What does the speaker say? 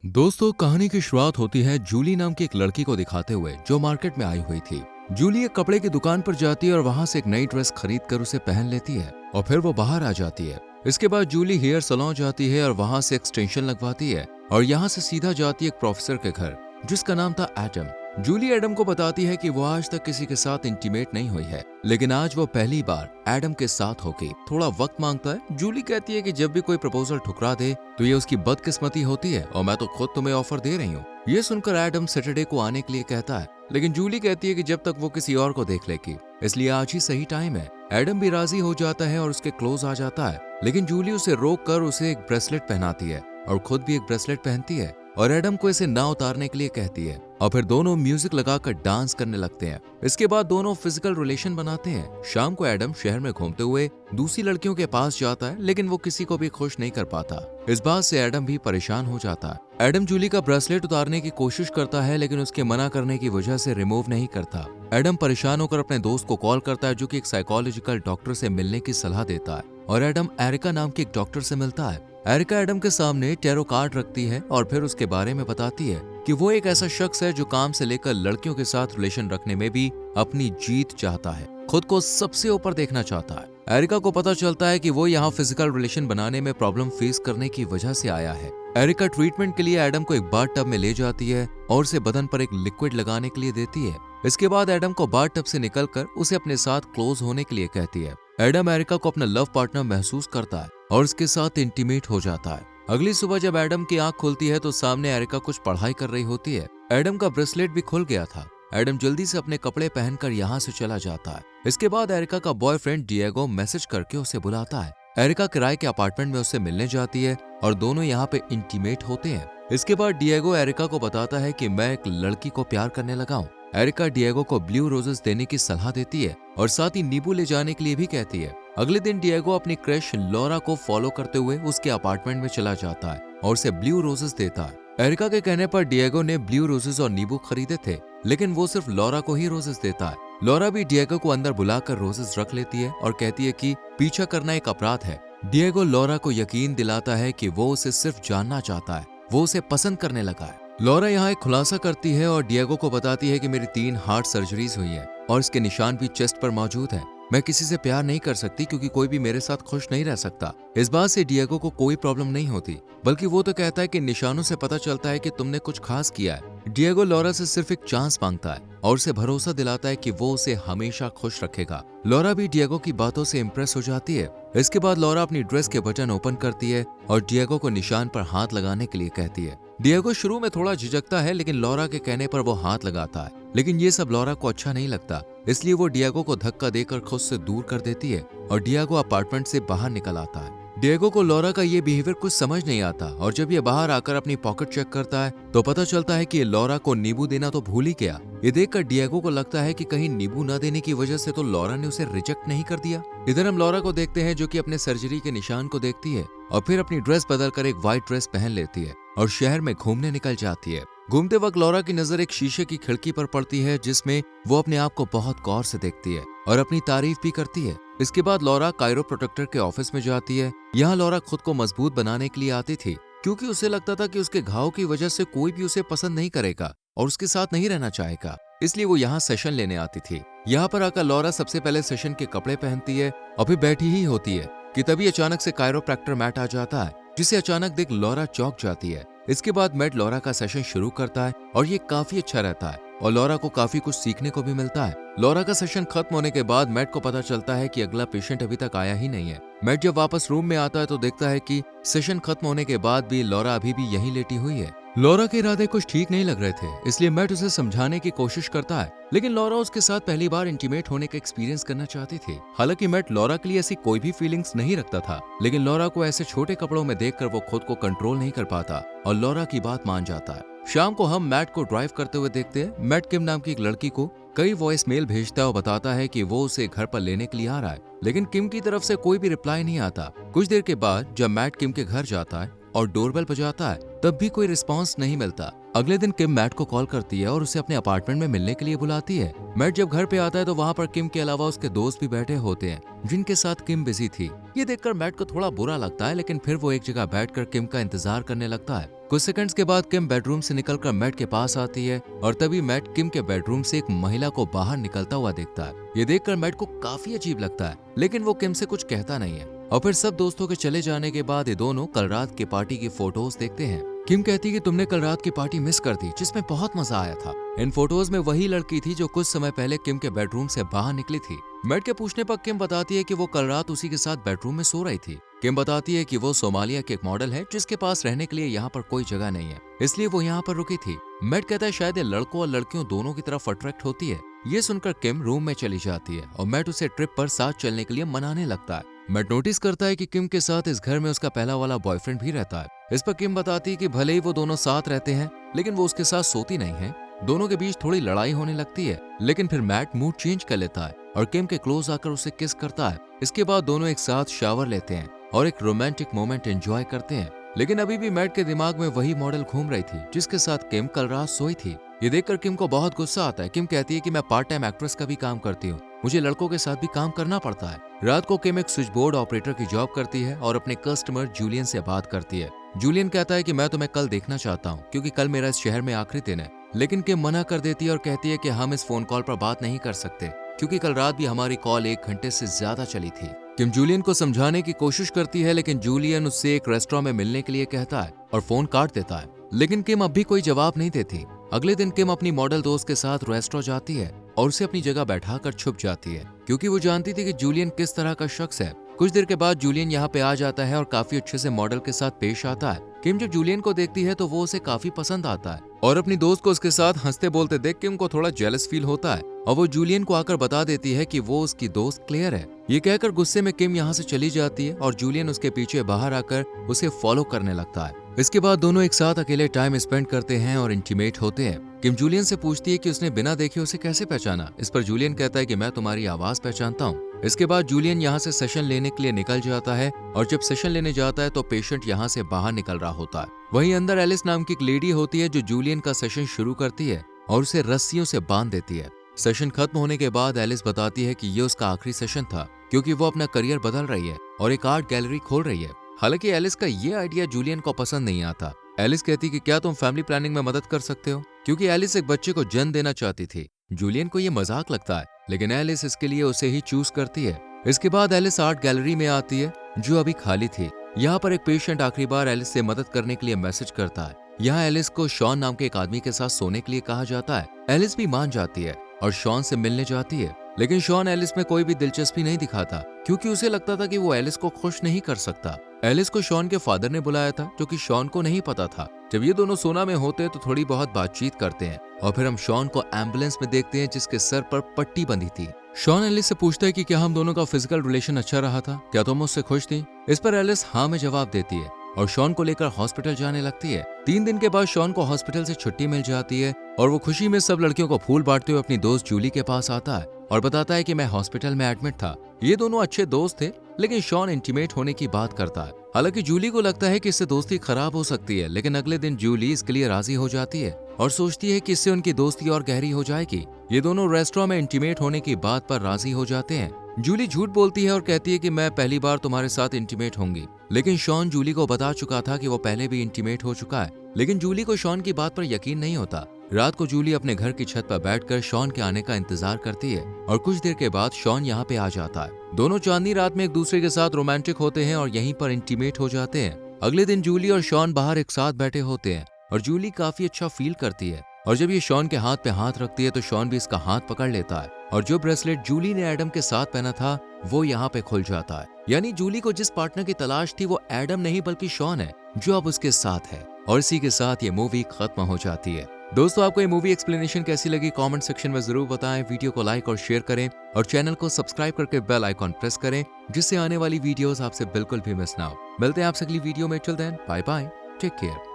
दोस्तों, कहानी की शुरुआत होती है जूली नाम की एक लड़की को दिखाते हुए जो मार्केट में आई हुई थी। जूली एक कपड़े की दुकान पर जाती है और वहां से एक नई ड्रेस खरीद कर उसे पहन लेती है और फिर वो बाहर आ जाती है। इसके बाद जूली हेयर सैलून जाती है और वहां से एक्सटेंशन लगवाती है और यहाँ से सीधा जाती है एक प्रोफेसर के घर जिसका नाम था एडम। जूली एडम को बताती है कि वो आज तक किसी के साथ इंटीमेट नहीं हुई है, लेकिन आज वो पहली बार एडम के साथ होगी। थोड़ा वक्त मांगता है। जूली कहती है कि जब भी कोई प्रपोजल ठुकरा दे तो ये उसकी बदकिस्मती होती है और मैं तो खुद तुम्हें ऑफर दे रही हूँ। ये सुनकर एडम सैटरडे को आने के लिए कहता है, लेकिन जूली कहती है कि जब तक वो किसी और को देख लेगी, इसलिए आज ही सही टाइम है। एडम भी राजी हो जाता है और उसके क्लोज आ जाता है, लेकिन जूली उसे रोक कर उसे एक ब्रेसलेट पहनाती है और खुद भी एक ब्रेसलेट पहनती है और एडम को इसे ना उतारने के लिए कहती है और फिर दोनों म्यूजिक लगाकर डांस करने लगते हैं। इसके बाद दोनों फिजिकल रिलेशन बनाते हैं। शाम को एडम शहर में घूमते हुए दूसरी लड़कियों के पास जाता है, लेकिन वो किसी को भी खुश नहीं कर पाता। इस बात से एडम भी परेशान हो जाता है। एडम जूली का ब्रेसलेट उतारने की कोशिश करता है, लेकिन उसके मना करने की वजह से रिमूव नहीं करता। एडम परेशान होकर अपने दोस्त को कॉल करता है जो कि एक साइकोलॉजिकल डॉक्टर से मिलने की सलाह देता है और एडम एरिका नाम के एक डॉक्टर से मिलता है। एरिका एडम के सामने टैरो कार्ड रखती है और फिर उसके बारे में बताती है कि वो एक ऐसा शख्स है जो काम से लेकर लड़कियों के साथ रिलेशन रखने में भी अपनी जीत चाहता है, खुद को सबसे ऊपर देखना चाहता है। एरिका को पता चलता है कि वो यहाँ फिजिकल रिलेशन बनाने में प्रॉब्लम फेस करने की वजह से आया है। एरिका ट्रीटमेंट के लिए एडम को एक बाथ टब में ले जाती है और उसे बदन पर एक लिक्विड लगाने के लिए देती है। इसके बाद एडम को बाथ टब से निकलकर उसे अपने साथ क्लोज होने के लिए कहती है। एडम एरिका को अपना लव पार्टनर महसूस करता है और उसके साथ इंटीमेट हो जाता है। अगली सुबह जब एडम की आंख खुलती है तो सामने एरिका कुछ पढ़ाई कर रही होती है। एडम का ब्रेसलेट भी खुल गया था। एडम जल्दी से अपने कपड़े पहनकर यहाँ से चला जाता है। इसके बाद एरिका का बॉयफ्रेंड डिएगो मैसेज करके उसे बुलाता है। एरिका किराए के अपार्टमेंट में उससे मिलने जाती है और दोनों यहाँ पे इंटीमेट होते हैं। इसके बाद डिएगो एरिका को बताता है कि मैं एक लड़की को प्यार करने लगा हूँ। एरिका डिएगो को ब्लू रोजेस देने की सलाह देती है और साथ ही नींबू ले जाने के लिए भी कहती है। अगले दिन डिएगो अपनी क्रश लॉरा को फॉलो करते हुए उसके अपार्टमेंट में चला जाता है और उसे ब्लू रोजेस देता है। एरिका के कहने पर डिएगो ने ब्लू रोजेस और नींबू खरीदे थे, लेकिन वो सिर्फ लॉरा को ही रोजेस देता है। लॉरा भी डिएगो को अंदर बुलाकर रोजेस रख लेती है और कहती है कि पीछा करना एक अपराध है। डिएगो लॉरा को यकीन दिलाता है कि वो उसे सिर्फ जानना चाहता है, वो उसे पसंद करने लगा है। लॉरा यहाँ एक खुलासा करती है और डिएगो को बताती है कि मेरी 3 हार्ट सर्जरीज हुई है और इसके निशान भी चेस्ट पर मौजूद है। मैं किसी से प्यार नहीं कर सकती क्योंकि कोई भी मेरे साथ खुश नहीं रह सकता। इस बात से डिएगो को कोई प्रॉब्लम नहीं होती, बल्कि वो तो कहता है कि निशानों से पता चलता है कि तुमने कुछ खास किया है। डिएगो लॉरा से सिर्फ एक चांस मांगता है और उसे भरोसा दिलाता है कि वो उसे हमेशा खुश रखेगा। लॉरा भी डिएगो की बातों से इम्प्रेस हो जाती है। इसके बाद लॉरा अपनी ड्रेस के बटन ओपन करती है और डिएगो को निशान पर हाथ लगाने के लिए कहती है। डिएगो शुरू में थोड़ा झिझकता है, लेकिन लॉरा के कहने पर वो हाथ लगाता है, लेकिन ये सब लॉरा को अच्छा नहीं लगता, इसलिए वो डिएगो को धक्का देकर खुद से दूर कर देती है और डिएगो अपार्टमेंट से बाहर निकल आता है। डिएगो को लॉरा का ये बिहेवियर कुछ समझ नहीं आता और जब ये बाहर आकर अपनी पॉकेट चेक करता है तो पता चलता है कि ये लॉरा को नींबू देना तो भूल ही गया। ये देखकर डिएगो को लगता है कि कहीं नींबू न देने की वजह से तो लॉरा ने उसे रिजेक्ट नहीं कर दिया। इधर हम लॉरा को देखते हैं जो कि अपने सर्जरी के निशान को देखती है और फिर अपनी ड्रेस बदलकर एक व्हाइट ड्रेस पहन लेती है और शहर में घूमने निकल जाती है। घूमते वक्त लॉरा की नजर एक शीशे की खिड़की पर पड़ती है जिसमें वो अपने आप को बहुत गौर से देखती है और अपनी तारीफ भी करती है। इसके बाद लॉरा कायरोप्रोटेक्टर के ऑफिस में जाती है। यहाँ लॉरा खुद को मजबूत बनाने के लिए आती थी क्योंकि उसे लगता था कि उसके घाव की वजह से कोई भी उसे पसंद नहीं करेगा और उसके साथ नहीं रहना चाहेगा, इसलिए वो यहाँ सेशन लेने आती थी। यहाँ पर आकर लॉरा सबसे पहले सेशन के कपड़े पहनती है और फिर बैठी ही होती है कि तभी अचानक से कायरोप्रैक्टर मैट आ जाता है, जिसे अचानक देख लॉरा चौंक जाती है। इसके बाद मैट लॉरा का सेशन शुरू करता है और ये काफी अच्छा रहता है और लॉरा को काफी कुछ सीखने को भी मिलता है। लॉरा का सेशन खत्म होने के बाद मैट को पता चलता है कि अगला पेशेंट अभी तक आया ही नहीं है। मैट जब वापस रूम में आता है तो देखता है कि सेशन खत्म होने के बाद भी लॉरा अभी भी यहीं लेटी हुई है। लॉरा के इरादे कुछ ठीक नहीं लग रहे थे, इसलिए मैट उसे समझाने की कोशिश करता है, लेकिन लॉरा उसके साथ पहली बार इंटीमेट होने का एक्सपीरियंस करना चाहती थी। हालांकि मैट लॉरा के लिए ऐसी कोई भी फीलिंग्स नहीं रखता था, लेकिन लॉरा को ऐसे छोटे कपड़ों में देखकर वो खुद को कंट्रोल नहीं कर पाता और लॉरा की बात मान जाता है। शाम को हम मैट को ड्राइव करते हुए देखते हैं। मैट किम नाम की एक लड़की को कई वॉइस मेल भेजता है और बताता है कि वो उसे घर पर लेने के लिए आ रहा है, लेकिन किम की तरफ से कोई भी रिप्लाई नहीं आता। कुछ देर के बाद जब मैट किम के घर जाता है और डोरबेल बजाता है, तब भी कोई रिस्पांस नहीं मिलता। अगले दिन किम मैट को कॉल करती है और उसे अपने अपार्टमेंट में मिलने के लिए बुलाती है। मैट जब घर पे आता है तो वहाँ पर किम के अलावा उसके दोस्त भी बैठे होते हैं जिनके साथ किम बिजी थी। ये देखकर मैट को थोड़ा बुरा लगता है, लेकिन फिर वो एक जगह बैठकर किम का इंतजार करने लगता है। कुछ सेकंड्स के बाद किम बेडरूम से निकलकर मैट के पास आती है और तभी मैट किम के बेडरूम से एक महिला को बाहर निकलता हुआ देखता है। ये देखकर मैट को काफी अजीब लगता है, लेकिन वो किम से कुछ कहता नहीं है। और फिर सब दोस्तों के चले जाने के बाद ये दोनों कल रात की पार्टी की फोटोज देखते हैं। किम कहती है कि तुमने कल रात की पार्टी मिस कर दी जिसमें बहुत मजा आया था। इन फोटोज में वही लड़की थी जो कुछ समय पहले किम के बेडरूम से बाहर निकली थी। मैट के पूछने पर किम बताती है कि वो कल रात उसी के साथ बेडरूम में सो रही थी। किम बताती है कि वो सोमालिया की एक मॉडल है जिसके पास रहने के लिए यहाँ पर कोई जगह नहीं है, इसलिए वो यहाँ पर रुकी थी। मैट कहता है शायद ये लड़कों और लड़कियों दोनों की तरफ अट्रैक्ट होती है। ये सुनकर किम रूम में चली जाती है और मैट उसे ट्रिप पर साथ चलने के लिए मनाने लगता है। मैट नोटिस करता है कि किम के साथ इस घर में उसका पहला वाला बॉयफ्रेंड भी रहता है। इस पर किम बताती है कि भले ही वो दोनों साथ रहते हैं, लेकिन वो उसके साथ सोती नहीं है। दोनों के बीच थोड़ी लड़ाई होने लगती है, लेकिन फिर मैट मूड चेंज कर लेता है और किम के क्लोज आकर उसे किस करता है। इसके बाद दोनों एक साथ शावर लेते हैं और एक रोमांटिक मोमेंट एंजॉय करते हैं। लेकिन अभी भी मैट के दिमाग में वही मॉडल घूम रही थी जिसके साथ किम कल रात सोई थी। ये देखकर किम को बहुत गुस्सा आता है। किम कहती है कि मैं पार्ट टाइम एक्ट्रेस का भी काम करती हूँ, मुझे लड़कों के साथ भी काम करना पड़ता है। रात को किम एक स्विच बोर्ड ऑपरेटर की जॉब करती है और अपने कस्टमर जूलियन से बात करती है। जूलियन कहता है कि मैं तुम्हें कल देखना चाहता हूँ क्योंकि कल मेरा इस शहर में आखिरी दिन है। लेकिन किम मना कर देती है और कहती है कि हम इस फोन कॉल पर बात नहीं कर सकते क्योंकि कल रात भी हमारी कॉल 1 घंटे से ज्यादा चली थी। किम जूलियन को समझाने की कोशिश करती है, लेकिन जूलियन उससे एक रेस्टोरेंट में मिलने के लिए कहता है और फोन काट देता है। लेकिन किम अब भी कोई जवाब नहीं देती। अगले दिन किम अपनी मॉडल दोस्त के साथ रेस्टोरेंट जाती है और उसे अपनी जगह बैठाकर छुप जाती है क्योंकि वो जानती थी कि जूलियन किस तरह का शख्स है। कुछ देर के बाद जूलियन यहाँ पे आ जाता है और काफी अच्छे से मॉडल के साथ पेश आता है। किम जब जूलियन को देखती है तो वो उसे काफी पसंद आता है और अपनी दोस्त को उसके साथ हंसते बोलते देख किम को थोड़ा जेलस फील होता है और वो जूलियन को आकर बता देती है कि वो उसकी दोस्त क्लेयर है। ये कहकर गुस्से में किम यहाँ से चली जाती है और जूलियन उसके पीछे बाहर आकर उसे फॉलो करने लगता है। इसके बाद दोनों एक साथ अकेले टाइम स्पेंड करते हैं और इंटीमेट होते हैं। किम जूलियन से पूछती है कि उसने बिना देखे उसे कैसे पहचाना। इस पर जूलियन कहता है कि मैं तुम्हारी आवाज पहचानता हूँ। इसके बाद जूलियन यहाँ से सेशन लेने के लिए निकल जाता है और जब सेशन लेने जाता है तो पेशेंट यहाँ से बाहर निकल रहा होता है। वहीं अंदर एलिस नाम की एक लेडी होती है जो जूलियन का सेशन शुरू करती है और उसे रस्सियों से बांध देती है। सेशन खत्म होने के बाद एलिस बताती है कि ये उसका आखिरी सेशन था क्योंकि वो अपना करियर बदल रही है और एक आर्ट गैलरी खोल रही है। हालांकि एलिस का ये आइडिया जूलियन को पसंद नहीं आता। एलिस कहती कि क्या तुम फैमिली प्लानिंग में मदद कर सकते हो, क्योंकि एलिस एक बच्चे को जन्म देना चाहती थी। जूलियन को ये मजाक लगता है, लेकिन एलिस इसके लिए उसे ही चूज करती है। इसके बाद एलिस आर्ट गैलरी में आती है जो अभी खाली थी। यहाँ पर एक पेशेंट आखिरी बार एलिस से मदद करने के लिए मैसेज करता है। यहाँ एलिस को शॉन नाम के एक आदमी के साथ सोने के लिए कहा जाता है। एलिस भी मान जाती है और शॉन से मिलने जाती है, लेकिन शॉन एलिस में कोई भी दिलचस्पी नहीं दिखाता क्योंकि उसे लगता था कि वो एलिस को खुश नहीं कर सकता। एलिस को शॉन के फादर ने बुलाया था जो कि शॉन को नहीं पता था। जब ये दोनों सोना में होते हैं तो थोड़ी बहुत बातचीत करते हैं और फिर हम शॉन को एम्बुलेंस में देखते हैं जिसके सर पर पट्टी बंधी थी। शॉन एलिस से पूछता है कि क्या हम दोनों का फिजिकल रिलेशन अच्छा रहा था, क्या तुम मुझसे खुश थी। इस पर एलिस हाँ में जवाब देती है और शॉन को लेकर हॉस्पिटल जाने लगती है। 3 दिन के बाद शॉन को हॉस्पिटल से छुट्टी मिल जाती है और वो खुशी में सब लड़कियों को फूल बांटते हुए अपनी दोस्त जूली के पास आता है और बताता है कि मैं हॉस्पिटल में एडमिट था। ये दोनों अच्छे दोस्त थे, लेकिन शॉन इंटीमेट होने की बात करता है। हालांकि जूली को लगता है कि इससे दोस्ती खराब हो सकती है, लेकिन अगले दिन जूली इसके लिए राजी हो जाती है और सोचती है कि इससे उनकी दोस्ती और गहरी हो जाएगी। ये दोनों रेस्टोरेंट में इंटीमेट होने की बात पर राजी हो जाते हैं। जूली झूठ बोलती है और कहती है कि मैं पहली बार तुम्हारे साथ इंटीमेट होंगी, लेकिन शॉन जूली को बता चुका था कि वो पहले भी इंटीमेट हो चुका है। लेकिन जूली को शॉन की बात पर यकीन नहीं होता। रात को जूली अपने घर की छत पर बैठकर शॉन के आने का इंतजार करती है और कुछ देर के बाद शॉन यहाँ पे आ जाता है। दोनों चांदनी रात में एक दूसरे के साथ रोमांटिक होते हैं और यहीं पर इंटीमेट हो जाते हैं। अगले दिन जूली और शॉन बाहर एक साथ बैठे होते हैं और जूली काफी अच्छा फील करती है और जब ये शॉन के हाथ पे हाथ रखती है तो शॉन भी इसका हाथ पकड़ लेता है और जो ब्रेसलेट जूली ने एडम के साथ पहना था वो यहाँ पे खुल जाता है। यानी जूली को जिस पार्टनर की तलाश थी वो एडम नहीं बल्कि शॉन है जो अब उसके साथ है। और इसी के साथ ये मूवी खत्म हो जाती है। दोस्तों, आपको ये मूवी एक्सप्लेनेशन कैसी लगी कमेंट सेक्शन में जरूर बताएं। वीडियो को लाइक और शेयर करें और चैनल को सब्सक्राइब करके बेल आइकॉन प्रेस करें जिससे आने वाली वीडियोस आपसे बिल्कुल भी मिस ना हो। मिलते हैं आपसे अगली वीडियो में। Till then bye bye, take care.